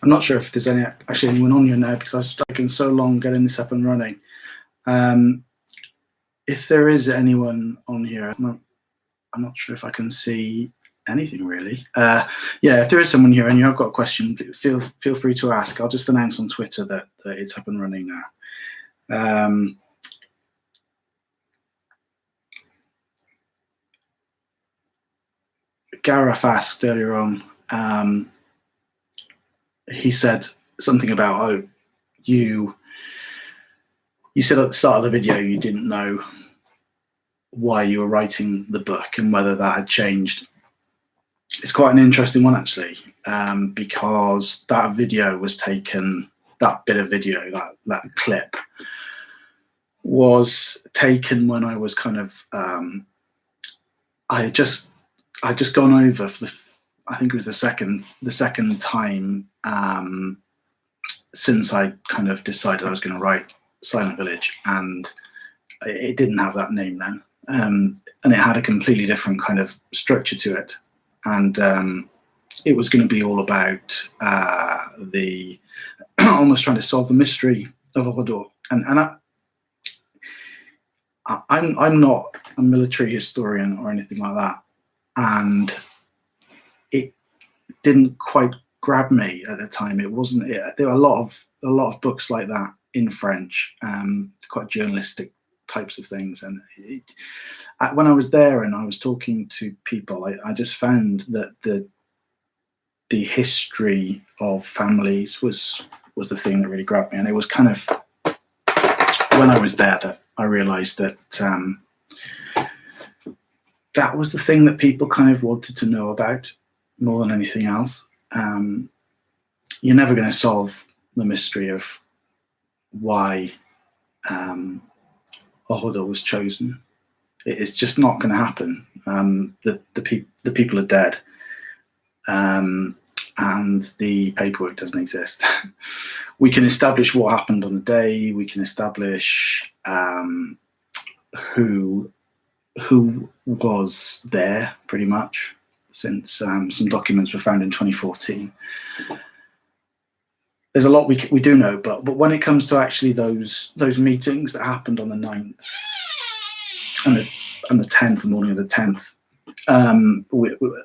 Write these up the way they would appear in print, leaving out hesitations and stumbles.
I'm not sure if there's actually anyone on here now because I've taken so long getting this up and running. If there is anyone on here, I'm not sure if I can see anything really. Yeah, if there is someone here and you have got a question, feel free to ask. I'll just announce on Twitter that it's up and running now. Gareth asked earlier on, he said something about, you said at the start of the video you didn't know why you were writing the book and whether that had changed. It's quite an interesting one actually, because that video was taken, that bit of video, that clip was taken when I was kind of, I had just gone over for I think it was the second time since I kind of decided I was going to write Silent Village, and it didn't have that name then, and it had a completely different kind of structure to it, and it was going to be all about the almost trying to solve the mystery of Oradour, and I'm not a military historian or anything like that, and it didn't quite grab me at the time. It wasn't. There were a lot of books like that in French, quite journalistic types of things. And when I was there and I was talking to people, I just found that the history of families was the thing that really grabbed me. And it was kind of when I was there that I realised that that was the thing that people kind of wanted to know about more than anything else. You're never going to solve the mystery of why Oradour was chosen. It's just not going to happen. The people are dead, and the paperwork doesn't exist. We can establish what happened on the day. We can establish who was there, pretty much, since some documents were found in 2014. There's a lot we do know, but when it comes to actually those meetings that happened on the 9th and the 10th, the morning of the 10th,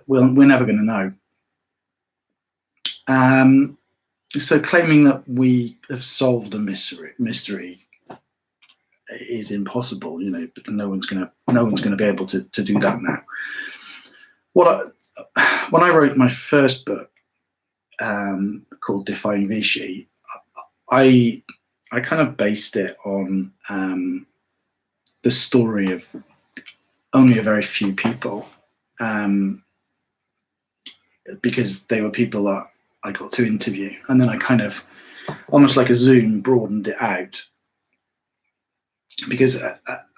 we're never going to know. So claiming that we have solved a mystery is impossible. You know, no one's going to be able to do that now. When I wrote my first book, called Defying Vichy, I kind of based it on the story of only a very few people, because they were people that I got to interview, and then I kind of, almost like a Zoom, broadened it out, because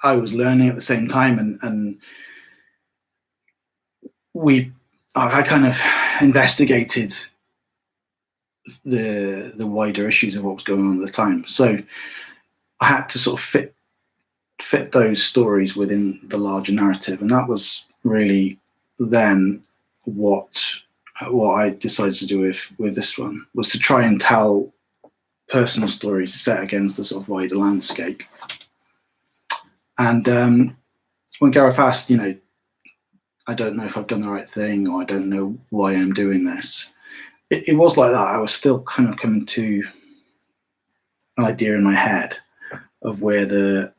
I was learning at the same time, and I kind of investigated the wider issues of what was going on at the time. So I had to sort of fit those stories within the larger narrative, and that was really then what I decided to do with this one, was to try and tell personal stories set against the sort of wider landscape. And when Gareth asked, you know, I don't know if I've done the right thing, or I don't know why I'm doing this, it was like that. I was still kind of coming to an idea in my head of where the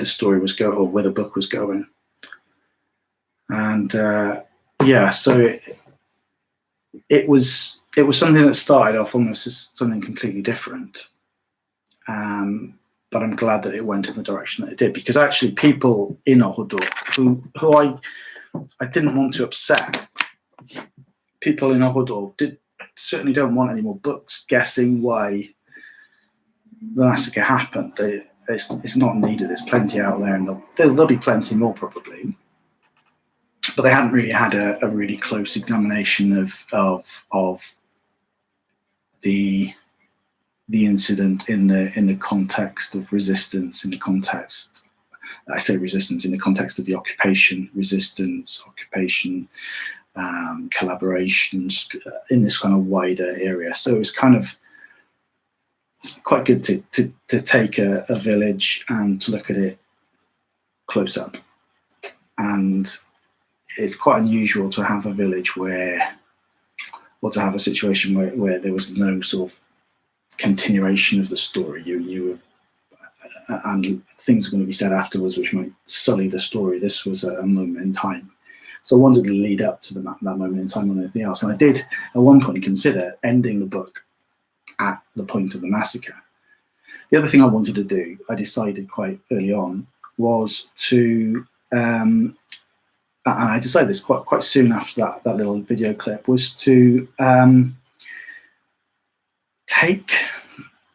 story was going, or where the book was going. And yeah, so it was something that started off almost as something completely different. But I'm glad that it went in the direction that it did, because actually people in Oradour who I didn't want to upset, people in Oradour certainly don't want any more books guessing why the massacre happened. It's not needed. There's plenty out there, and there'll be plenty more probably. But they hadn't really had a really close examination of the incident in the context of resistance, in the context, I say resistance in the context of the occupation, resistance, occupation, collaborations in this kind of wider area. So it's kind of quite good to take a village and to look at it close up. And it's quite unusual to have a village or to have a situation where there was no sort of continuation of the story. You were, and things are going to be said afterwards which might sully the story. This was a moment in time. So I wanted to lead up to that moment in time on anything else. And I did at one point consider ending the book at the point of the massacre. The other thing I wanted to do, I decided quite early on, was to, and I decided this quite soon after that little video clip, was to take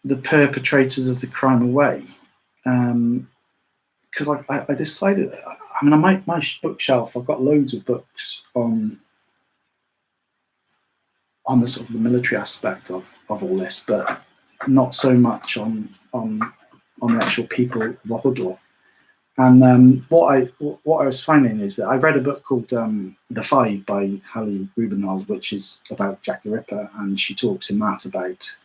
the perpetrators of the crime away. Because I decided, I mean, on my bookshelf, I've got loads of books on the sort of the military aspect of all this, but not so much on the actual people of Oradour. And what I was finding is that I've read a book called The Five by Hallie Rubenhold, which is about Jack the Ripper, and she talks in that about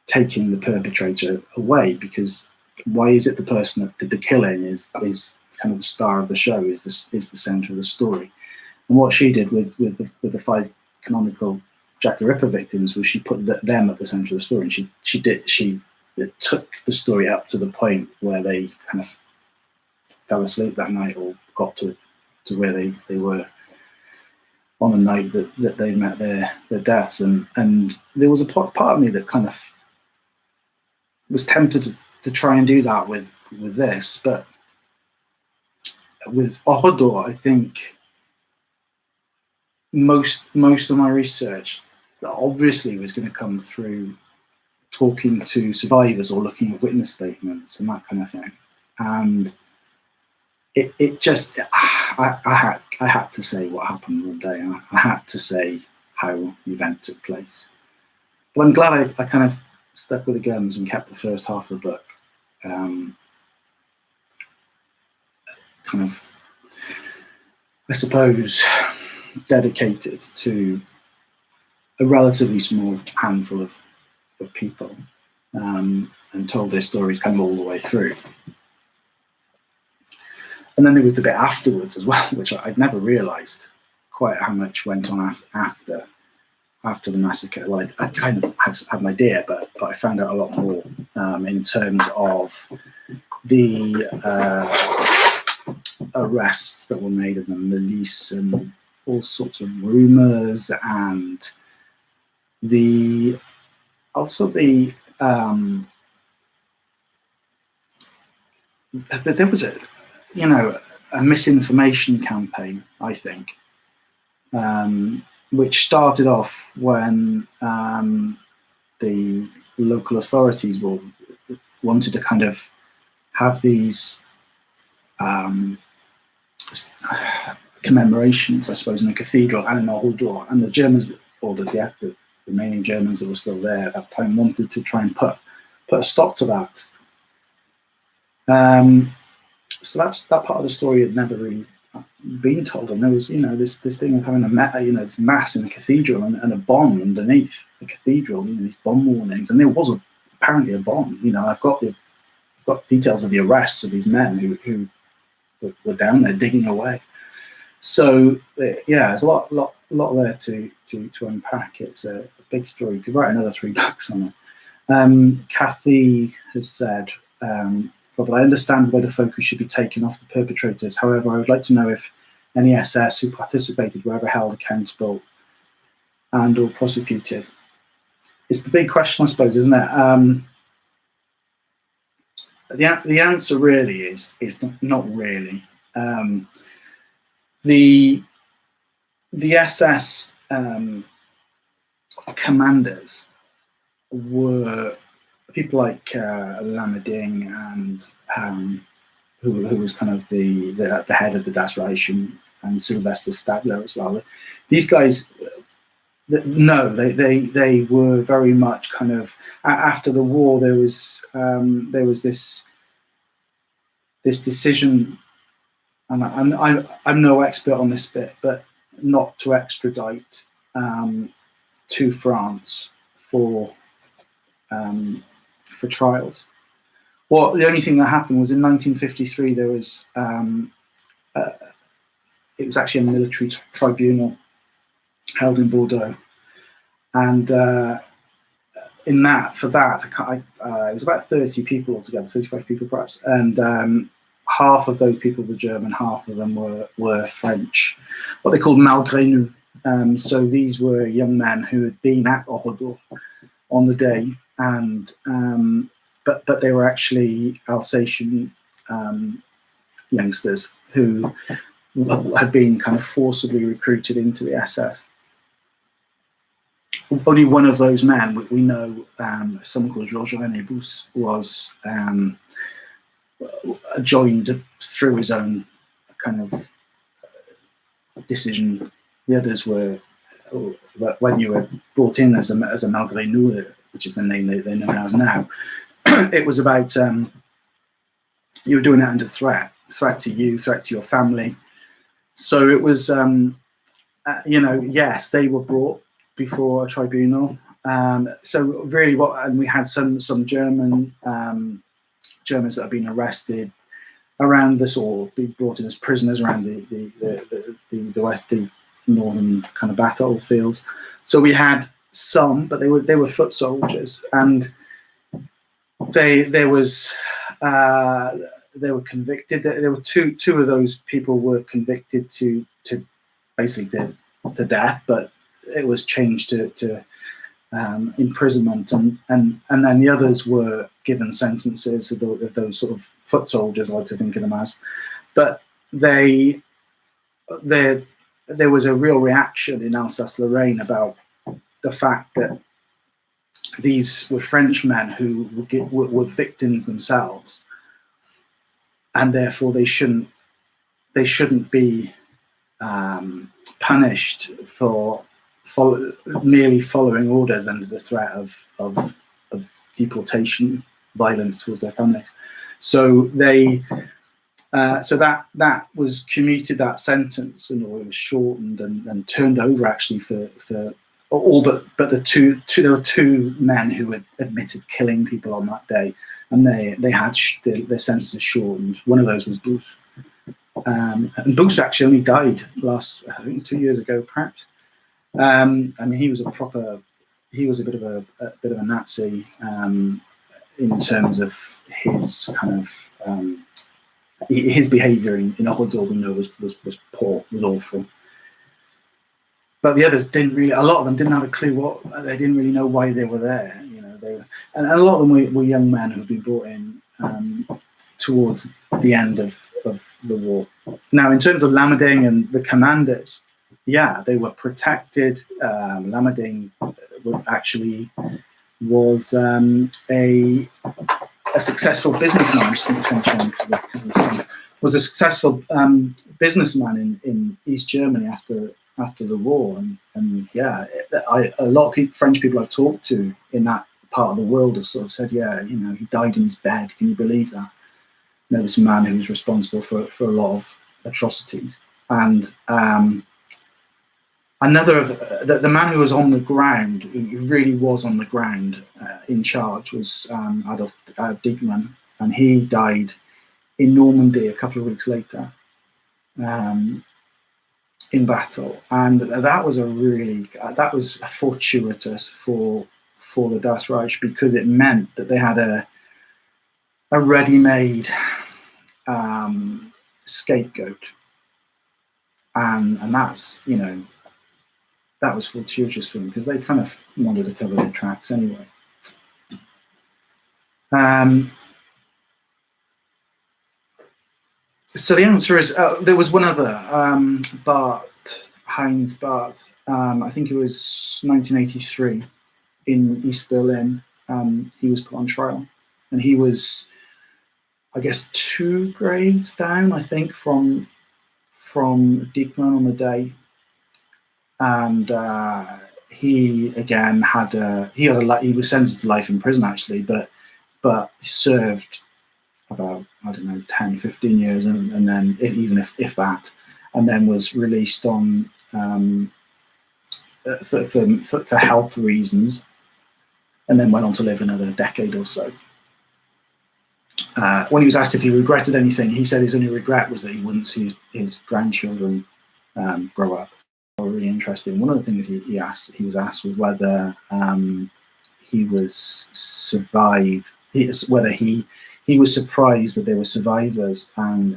taking the perpetrator away, because why is it the person that did the killing is kind of the star of the show, is the center of the story. And what she did with the five canonical Jack the Ripper victims was she put them at the center of the story, and she took the story up to the point where they kind of fell asleep that night, or got to where they were on the night that they met their deaths. And there was a part of me that kind of was tempted to try and do that with this, but with Oradour, I think most of my research obviously was going to come through talking to survivors or looking at witness statements and that kind of thing. And it just, I had to say what happened one day, and I had to say how the event took place. But I'm glad I kind of stuck with the guns and kept the first half of the book kind of, I suppose, dedicated to a relatively small handful of people, and told their stories kind of all the way through. And then there was the bit afterwards as well, which I'd never realised quite how much went on after the massacre. Well, I kind of had an idea, but I found out a lot more in terms of the arrests that were made in the milice and all sorts of rumours, and there was a misinformation campaign, I think, which started off when the local authorities wanted to kind of have these commemorations, I suppose, in a cathedral and in Oradour, and the Germans, or the remaining Germans that were still there at that time, wanted to try and put a stop to that. So that part of the story had never really been told, and there was, this thing of having this mass in a cathedral and a bomb underneath the cathedral, these bomb warnings, and there was apparently a bomb. I've got details of the arrests of these men who were down there digging away. So there's a lot there to unpack. It's a big story. You could write another 3 books on it. Kathy has said, but I understand why the focus should be taken off the perpetrators. However, I would like to know if any SS who participated were ever held accountable and or prosecuted. It's the big question, I suppose, isn't it? The answer really is not really. The SS commanders were people like Lamading, and who was kind of the head of the Das Reich, and Sylvester Stadler as well. These guys, they were very much kind of, after the war. There was this decision, and I'm no expert on this bit, but not to extradite to France for trials. Well, the only thing that happened was in 1953 there was it was actually a military tribunal held in Bordeaux, and in that, for that, it was about 30 people altogether, 35 people perhaps, and half of those people were German, half of them were French, what they called malgré nous. So these were young men who had been at Oradour on the day, and but they were actually Alsatian youngsters who had been kind of forcibly recruited into the SS. Only one of those men we know, someone called Georges René Bous, was joined through his own kind of decision. The others were, when you were brought in as a malgré nous, which is the name they know as now, it was about you were doing it under threat to you, threat to your family. So it was, yes, they were brought before a tribunal. So really, and we had some Germans that have been arrested around this, or be brought in as prisoners around the northern kind of battlefields. So we had some, but they were foot soldiers, and they were convicted. There were two of those people were convicted to basically to death, but it was changed to imprisonment, and then the others were given sentences of those sort of foot soldiers, I like to think of them as. But there was a real reaction in Alsace-Lorraine about the fact that these were Frenchmen who were victims themselves, and therefore they shouldn't be punished for merely following orders under the threat of deportation, violence towards their families. So so that was commuted, that sentence, and it was shortened and turned over actually for all but the two. There were two men who had admitted killing people on that day, and they had their sentences shortened. One of those was Bous, and Bous actually only died I think 2 years ago, perhaps. I mean, he was a bit of a Nazi in terms of his kind of his behaviour in Oradour, we know was poor, was awful. But the others didn't really. A lot of them didn't have a clue they didn't really know why they were there. And a lot of them were young men who had been brought in towards the end of the war. Now, in terms of Lamading and the commanders, yeah, they were protected. Lamading actually was a successful businessman. I'm just going to turn to him because of the sun. Was a successful businessman in East Germany after the war, and yeah, a lot of French people I've talked to in that part of the world have sort of said, yeah, he died in his bed. Can you believe that? This man who was responsible for a lot of atrocities. And another of the man who was on the ground, who really was on the ground in charge, was Adolf Diekmann, and he died in Normandy a couple of weeks later in battle. And that was fortuitous for the Das Reich, because it meant that they had a ready-made scapegoat, and that's that was fortuitous for them, because they kind of wanted to cover their tracks anyway. So the answer is there was one other, Heinz Barth. I think it was 1983 in East Berlin. He was put on trial, and he was, I guess, 2 grades down, I think, from Diekmann on the day. And he again he was sentenced to life in prison actually, but served about, I don't know, 10, 15 years, and then even if that, and then was released on for health reasons, and then went on to live another decade or so. When he was asked if he regretted anything, he said his only regret was that he wouldn't see his grandchildren grow up. Really interesting. One of the things he was asked was whether he was whether he was surprised that they were survivors, and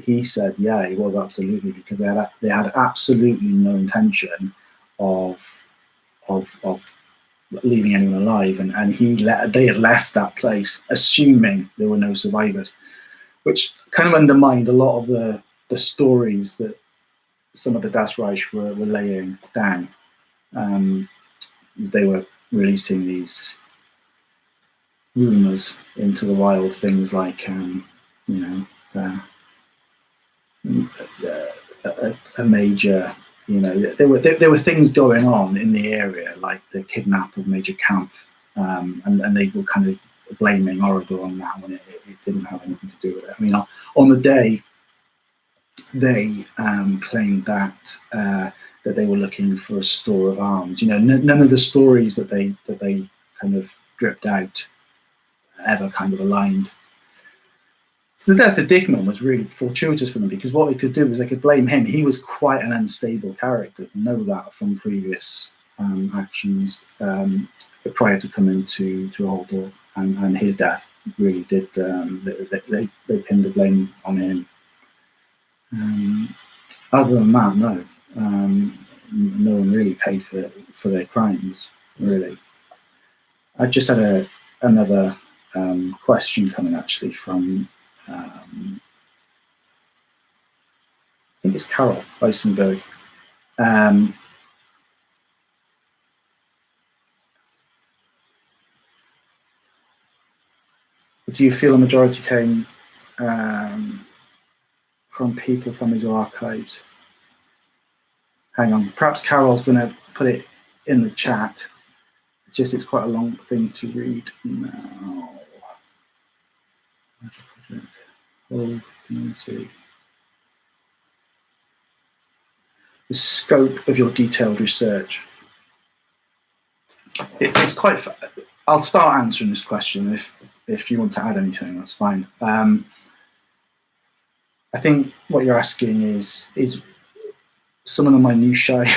he said, yeah, he was, absolutely, because they had absolutely no intention of leaving anyone alive, and they had left that place assuming there were no survivors, which kind of undermined a lot of the stories that some of the Das Reich were laying down. They were releasing these rumors into the wild, things like a major, there were things going on in the area, like the kidnap of Major Kampf, and they were kind of blaming Oradour on that when it didn't have anything to do with it. I mean, on the day, they claimed that they were looking for a store of arms. None of the stories that they kind of dripped out ever kind of aligned. So the death of Dickman was really fortuitous for them, because what they could do was they could blame him. He was quite an unstable character. We know that from previous actions prior to coming to Oradour, and his death really did. They pinned the blame on him. Other than that, no. No one really paid for their crimes, really. I just had another question coming, actually, from I think it's Carol Eisenberg. Do you feel a majority came from people, families, or archives? Hang on, perhaps Carol's going to put it in the chat. It's quite a long thing to read now. Whole community. The scope of your detailed research. It's quite. I'll start answering this question. If you want to add anything, that's fine. I think what you're asking is some of the minutiae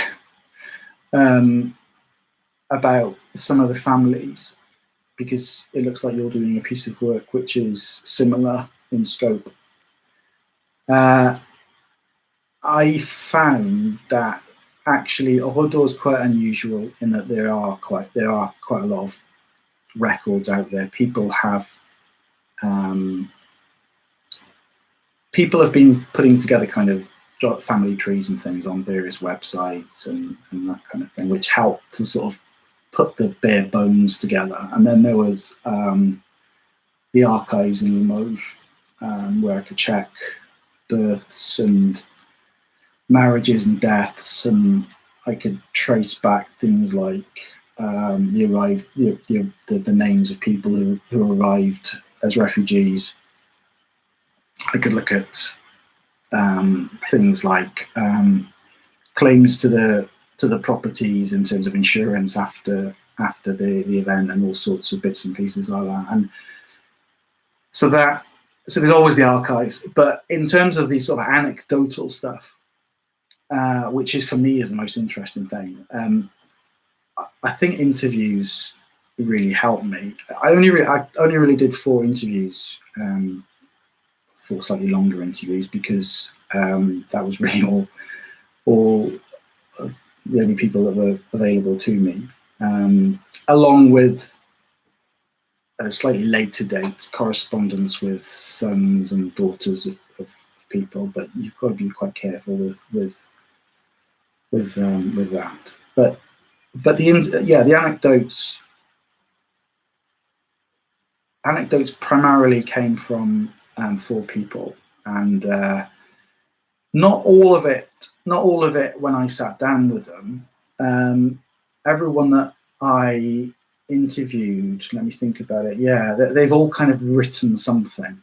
about some of the families, because it looks like you're doing a piece of work which is similar in scope. I found that actually Oradour is quite unusual in that there are quite a lot of records out there. People have been putting together kind of family trees and things on various websites and that kind of thing, which helped to sort of put the bare bones together. And then there was the archives in Limoges, where I could check births and marriages and deaths, and I could trace back things like the names of people who arrived as refugees. I could look at things like claims to the properties in terms of insurance after the event, and all sorts of bits and pieces like that. And so there's always the archives, but in terms of the sort of anecdotal stuff, which is for me is the most interesting thing, I think interviews really helped me. I only really did 4 interviews, 4 slightly longer interviews, because that was really all the only people that were available to me, along with a slightly later date correspondence with sons and daughters of people. But you've got to be quite careful with that. But the anecdotes primarily came from 4 people, and not all of it when I sat down with them. Everyone that I interviewed, let me think about it, they've all kind of written something.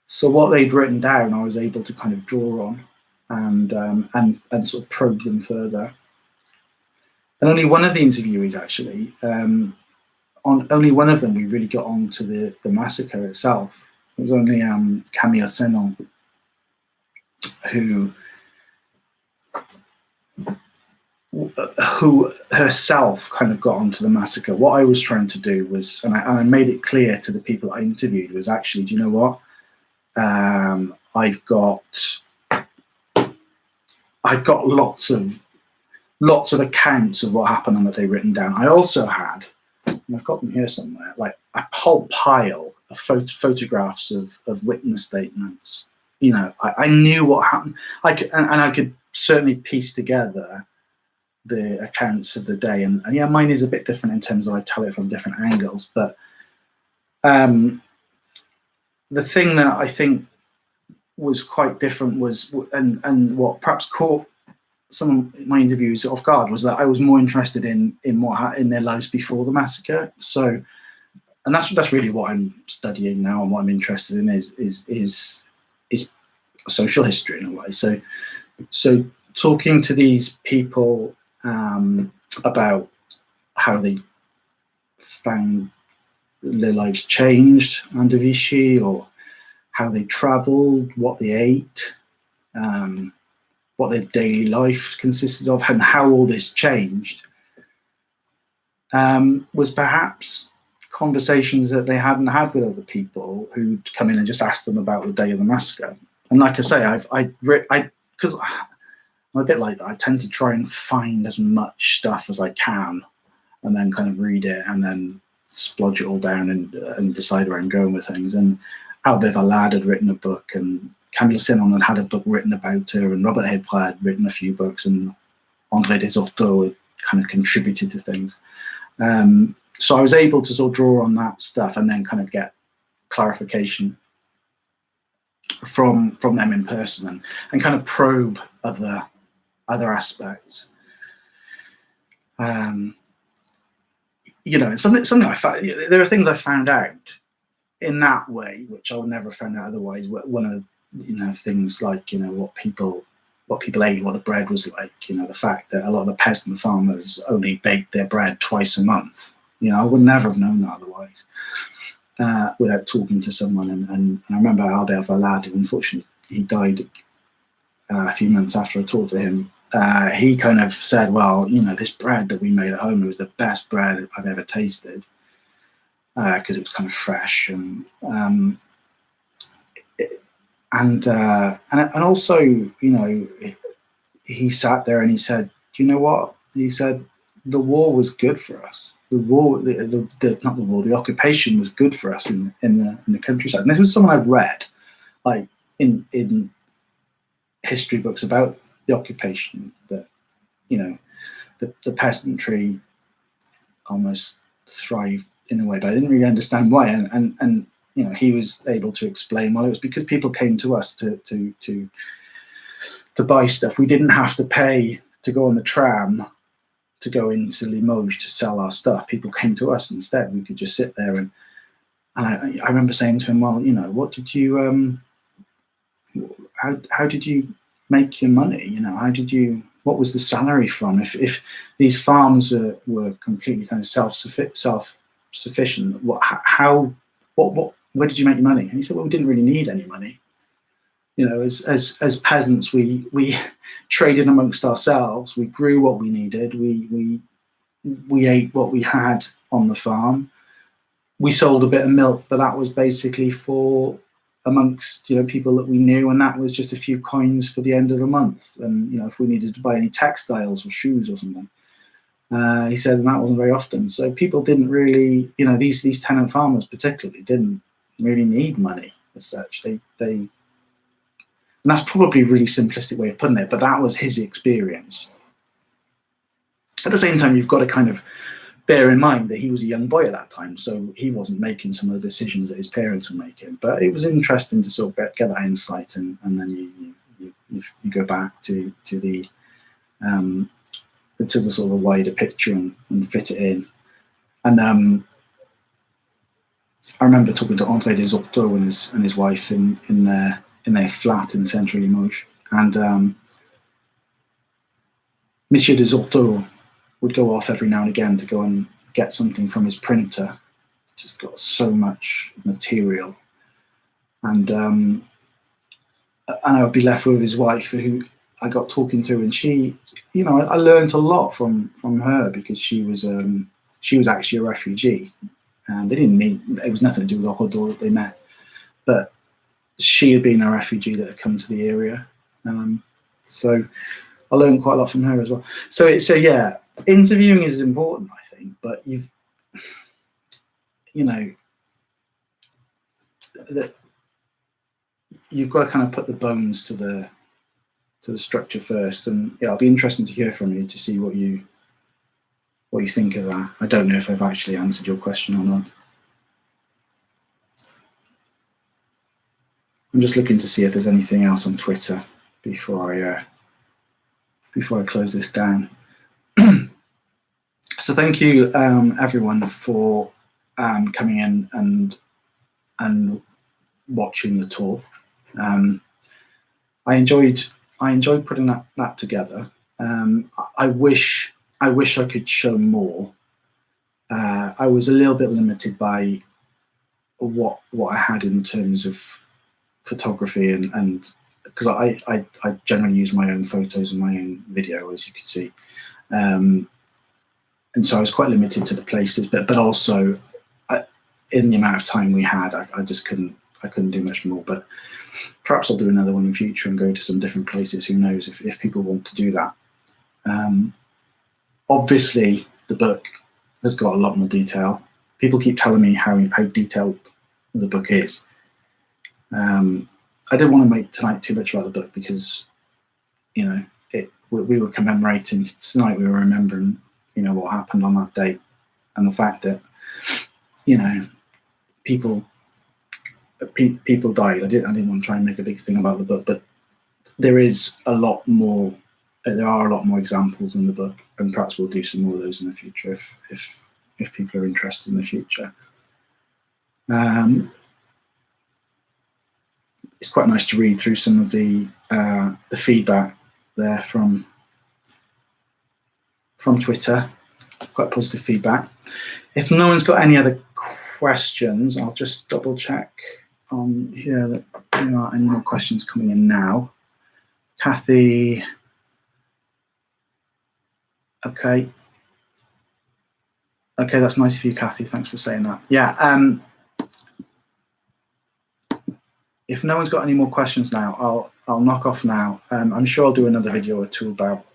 So what they'd written down, I was able to kind of draw on. and sort of probe them further. And only one of the interviewees, actually, on only one of them, we really got on to the massacre itself. It was only Camille Senon who herself kind of got onto the massacre. What I was trying to do was, and I made it clear to the people I interviewed, was actually, do you know what? I've got lots of accounts of what happened on the day written down. I also had, and I've got them here somewhere, like a whole pile of photographs of witness statements. You know, I knew what happened. I could certainly piece together the accounts of the day, and yeah, mine is a bit different in terms of I tell it from different angles. But the thing that I think was quite different was, and what perhaps caught some of my interviews off guard, was that I was more interested in their lives before the massacre. So, and that's really what I'm studying now, and what I'm interested in is social history in a way. So talking to these people about how they found their lives changed under Vichy, or how they travelled, what they ate, what their daily life consisted of, and how all this changed, was perhaps conversations that they hadn't had with other people who'd come in and just asked them about the day of the massacre. And like I say, because I'm a bit like that, I tend to try and find as much stuff as I can, and then kind of read it, and then splodge it all down and decide where I'm going with things. And Albert Valade had written a book, and Camille Senon had a book written about her, and Robert Hébras had written a few books, and André Desorteaux had kind of contributed to things. So I was able to sort of draw on that stuff and then kind of get clarification from them in person, and kind of probe other aspects. You know, something I found. There are things I found out in that way which I would never have found out otherwise. One of things like, what people ate, what the bread was like. The fact that a lot of the peasant farmers only baked their bread twice a month. I would never have known that otherwise, without talking to someone. And I remember Albert Valade, who unfortunately he died a few months after I talked to him. He kind of said, well, this bread that we made at home, it was the best bread I've ever tasted, because it was kind of fresh, and also, he sat there and he said, do you know what? He said, the war was good for us. The occupation was good for us in the countryside. And this was someone I've read, like in history books about the occupation, that the peasantry almost thrived in a way, but I didn't really understand why. And he was able to explain, well, it was because people came to us to buy stuff. We didn't have to pay to go on the tram to go into Limoges to sell our stuff. People came to us instead. We could just sit there, and I remember saying to him, well, what did you how did you make your money? What was the salary from? If these farms were completely kind of self-sufficient, where did you make your money? And he said, well, we didn't really need any money. As peasants, we traded amongst ourselves. We grew what we needed. We ate what we had on the farm. We sold a bit of milk, but that was basically for amongst people that we knew, and that was just a few coins for the end of the month. And if we needed to buy any textiles or shoes or something, he said, and that wasn't very often. So people didn't really, these tenant farmers particularly didn't really need money as such. And that's probably a really simplistic way of putting it, but that was his experience. At the same time, you've got to kind of bear in mind that he was a young boy at that time, so he wasn't making some of the decisions that his parents were making. But it was interesting to sort of get that insight, and then you go back to the sort of wider picture and fit it in. And I remember talking to André Desorteaux and his wife in their flat in central Limoges, and Monsieur des Oradour would go off every now and again to go and get something from his printer. Just got so much material, and I would be left with his wife, who I got talking to, and she, you know, I learned a lot from her, because she was actually a refugee, and they didn't meet. It was nothing to do with Oradour that they met, but she had been a refugee that had come to the area, so I learned quite a lot from her as well. So yeah, interviewing is important, I think, but you've got to kind of put the bones to the structure first, and yeah, it'll be interesting to hear from you to see what you think of that. I don't know if I've actually answered your question or not. I'm just looking to see if there's anything else on Twitter before I close this down. So thank you, everyone, for coming in and watching the tour. I enjoyed putting that together. I wish I could show more. I was a little bit limited by what I had in terms of photography, and because I generally use my own photos and my own video, as you can see, and so I was quite limited to the places, but also in the amount of time we had, I just couldn't do much more. But perhaps I'll do another one in future and go to some different places. Who knows, if people want to do that. Obviously, the book has got a lot more detail. People keep telling me how detailed the book is. I didn't want to make tonight too much about the book, because, you know, we were commemorating tonight. We were remembering, you know, what happened on that date, and the fact that, you know, people died. I didn't want to try and make a big thing about the book, but there is a lot more. There are a lot more examples in the book, and perhaps we'll do some more of those in the future if people are interested in the future. It's quite nice to read through some of the feedback there from Twitter. Quite positive feedback. If no one's got any other questions, I'll just double check on here that there aren't any more questions coming in now. Kathy. Okay, that's nice of you, Kathy. Thanks for saying that. Yeah. If no one's got any more questions now, I'll knock off now. I'm sure I'll do another video or two about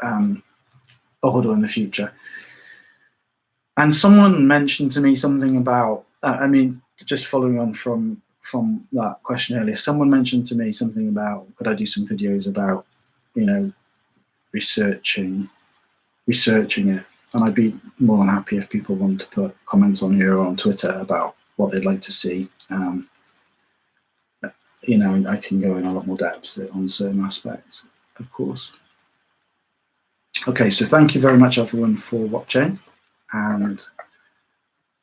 Oradour in the future. And someone mentioned to me something about, I mean, just following on from that question earlier, someone mentioned to me something about, could I do some videos about, you know, researching it? And I'd be more than happy if people want to put comments on here or on Twitter about what they'd like to see. You know, I can go in a lot more depth on certain aspects, of course. Okay, so thank you very much, everyone, for watching, and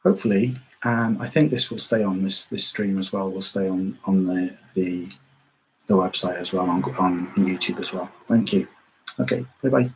hopefully, I think this will stay on this stream as well. Will stay on the website as well, on YouTube as well. Thank you. Okay, bye bye.